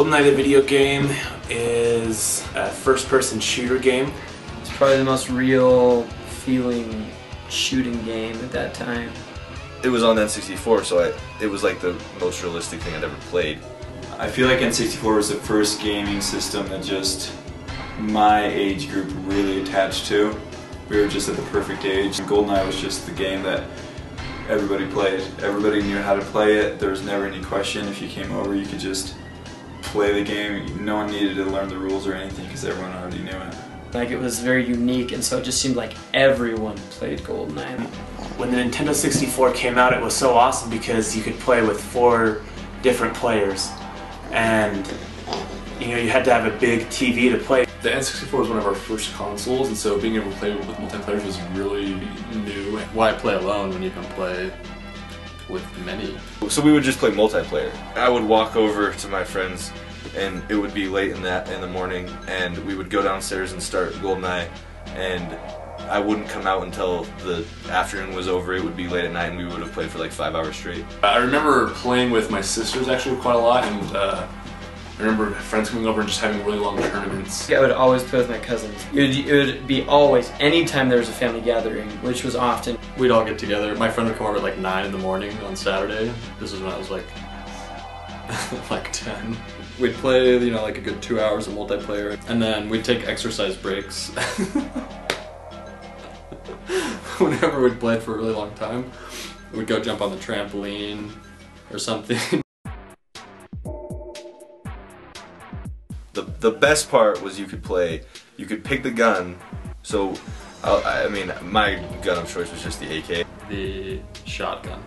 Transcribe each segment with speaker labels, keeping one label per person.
Speaker 1: Goldeneye, the video game, is a first-person shooter game.
Speaker 2: It's probably the most real feeling shooting game at that time.
Speaker 3: It was on N64, so it was like the most realistic thing I'd ever played.
Speaker 4: I feel like N64 was the first gaming system that just my age group really attached to. We were just at the perfect age. Goldeneye was just the game that everybody played. Everybody knew how to play it. There was never any question. If you came over, you could just play the game. No one needed to learn the rules or anything because everyone already knew it.
Speaker 2: Like, it was very unique, and so it just seemed like everyone played Goldeneye.
Speaker 1: When the Nintendo 64 came out, it was so awesome because you could play with 4 different players, and you know, you had to have a big TV to play.
Speaker 5: The N64 was one of our first consoles, and so being able to play with multiplayer was really new. Why play alone when you can play with many?
Speaker 3: So we would just play multiplayer. I would walk over to my friends, and it would be late in the morning, and we would go downstairs and start Goldeneye, and I wouldn't come out until the afternoon was over. It would be late at night, and we would have played for like 5 hours straight.
Speaker 5: I remember playing with my sisters actually quite a lot, and I remember friends coming over and just having really long tournaments.
Speaker 2: I would always play with my cousins. It would be always, anytime there was a family gathering, which was often.
Speaker 5: We'd all get together. My friend would come over at like 9 in the morning on Saturday. This is when I was like, like 10. We'd play, you know, like a good 2 hours of multiplayer, and then we'd take exercise breaks. Whenever we'd played for a really long time, we'd go jump on the trampoline or something.
Speaker 3: The best part was you could pick the gun. So, I mean, my gun of choice was just the AK.
Speaker 5: The shotgun.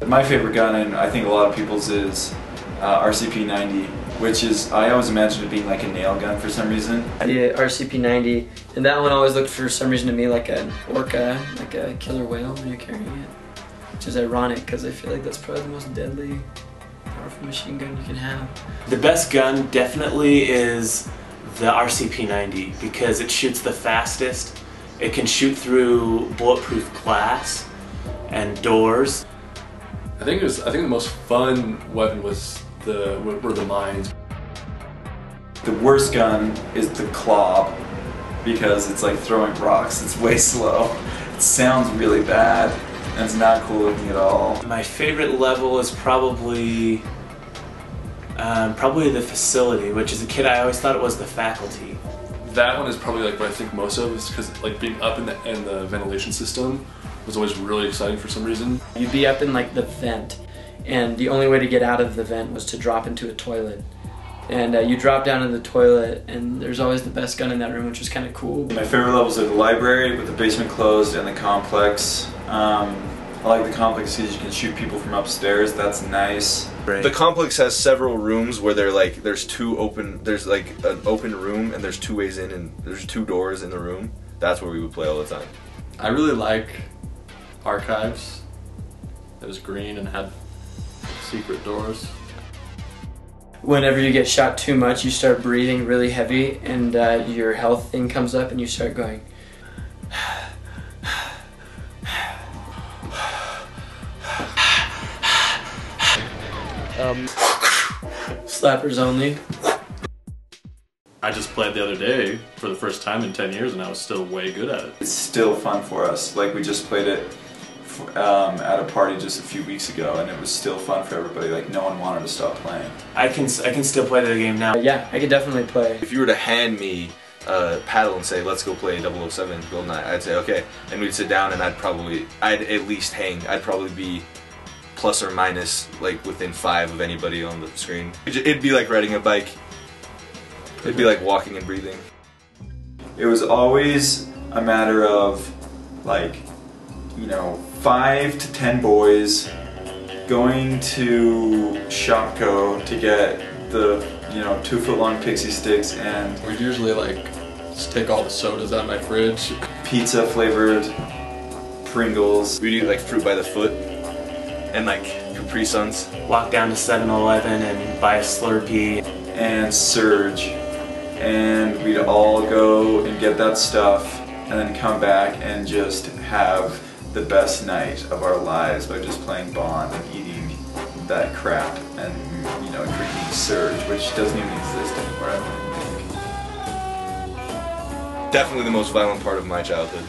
Speaker 4: My favorite gun, and I think a lot of people's, is RCP-90, which is, I always imagined it being like a nail gun for some reason.
Speaker 2: Yeah, RCP-90, and that one always looked for some reason to me like an orca, like a killer whale when you're carrying it. Which is ironic, because I feel like that's probably the most deadly, powerful machine gun you can have.
Speaker 1: The best gun definitely is the RCP-90 because it shoots the fastest. It can shoot through bulletproof glass and doors.
Speaker 5: I think the most fun weapon were the mines.
Speaker 4: The worst gun is the Clob because it's like throwing rocks. It's way slow. It sounds really bad and it's not cool looking at all.
Speaker 1: My favorite level is probably the facility, which as a kid I always thought it was the faculty.
Speaker 5: That one is probably like what I think most of, is because like being up in the ventilation system was always really exciting for some reason.
Speaker 2: You'd be up in like the vent, and the only way to get out of the vent was to drop into a toilet. And you drop down in the toilet, and there's always the best gun in that room, which was kind of cool.
Speaker 4: My favorite levels are the library with the basement closed and the complex. I like the complex because you can shoot people from upstairs. That's nice.
Speaker 3: The complex has several rooms where there's like an open room and there's 2 ways in and there's 2 doors in the room. That's where we would play all the time.
Speaker 5: I really like Archives. It was green and had secret doors.
Speaker 2: Whenever you get shot too much, you start breathing really heavy, and your health thing comes up, and you start going. Slappers only.
Speaker 5: I just played the other day for the first time in 10 years, and I was still way good at it.
Speaker 4: It's still fun for us. Like, we just played it at a party just a few weeks ago, and it was still fun for everybody. Like, no one wanted to stop playing.
Speaker 1: I can still play the game now.
Speaker 2: Yeah, I could definitely play.
Speaker 3: If you were to hand me a paddle and say, let's go play 007 Goldeneye, I'd say okay. And we'd sit down and I'd at least hang. I'd probably be plus or minus like within 5 of anybody on the screen. It'd be like riding a bike. It'd be like walking and breathing.
Speaker 4: It was always a matter of, like, you know, 5 to 10 boys going to Shopko to get the, you know, 2-foot-long pixie sticks, and
Speaker 5: We'd usually like just take all the sodas out of my fridge.
Speaker 4: pizza flavored Pringles.
Speaker 3: We'd eat like fruit by the foot and like Capri Suns.
Speaker 1: Walk down to 7-Eleven and buy a Slurpee.
Speaker 4: And Surge, and we'd all go and get that stuff and then come back and just have the best night of our lives by just playing Bond and eating that crap and, you know, drinking Surge, which doesn't even exist anymore, I don't think.
Speaker 3: Definitely the most violent part of my childhood.